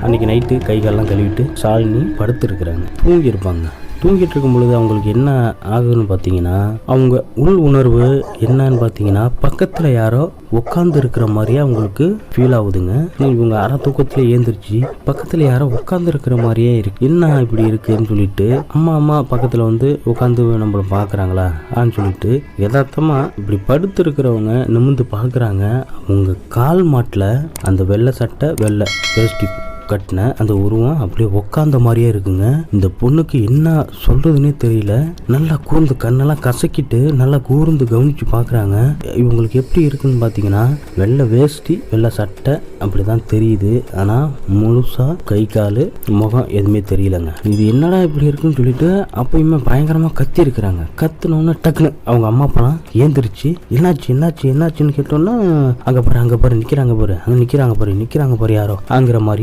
அன்றைக்கி நைட்டு கை காலெல்லாம் கழுவிட்டு ஷாலினி படுத்துருக்குறாங்க, தூங்கியிருப்பாங்க. தூங்கிட்டு இருக்கும் பொழுது அவங்களுக்கு என்ன ஆகுதுன்னு பார்த்தீங்கன்னா, அவங்க உள் உணர்வு என்னன்னு பார்த்தீங்கன்னா, பக்கத்தில் யாரோ உட்காந்து இருக்கிற மாதிரியே அவங்களுக்கு ஃபீல் ஆகுதுங்க. இவங்க அரை தூக்கத்தில் ஏந்திரிச்சு பக்கத்தில் யாரோ உட்காந்து இருக்கிற மாதிரியே இருக்கு. என்ன இப்படி இருக்குன்னு சொல்லிட்டு அம்மா பக்கத்தில் வந்து உட்காந்து நம்மளை பார்க்குறாங்களா ஆன்னு சொல்லிட்டு யதார்த்தமாக இப்படி படுத்து இருக்கிறவங்க நிமிர்ந்து பார்க்குறாங்க. அவங்க கால் மாட்டில் அந்த வெள்ளை சட்டை வெள்ளை வேஷ்டி கட்டின அந்த உருவம் அப்படியே உக்காந்த மாதிரியே இருக்குங்க. இந்த பொண்ணுக்கு என்ன சொல்றதுன்னே தெரியல. நல்லா கூர்ந்து கண்ணெல்லாம் கசக்கிட்டு நல்லா கூர்ந்து கவனிச்சு பாக்குறாங்க. இவங்களுக்கு எப்படி இருக்குன்னு பாத்தீங்கன்னா, வெள்ளை வேஷ்டி வெள்ளை சட்டை அப்படிதான் தெரியுது. ஆனா முழுசா கை காலு முகம் எதுவுமே தெரியலங்க. இது என்னடா இப்படி இருக்குன்னு சொல்லிட்டு அப்பயுமே பயங்கரமா கத்தி இருக்கிறாங்க. கத்துனோன்னு டக்குன்னு அவங்க அம்மா அப்பா ஏந்திரிச்சு என்னாச்சுன்னு கேட்டோன்னா, அங்க பாரு நிக்கிறாங்க பாரு, அங்க நிக்கிறாங்க பாரு யாரோ ஆங்கிற மாதிரியே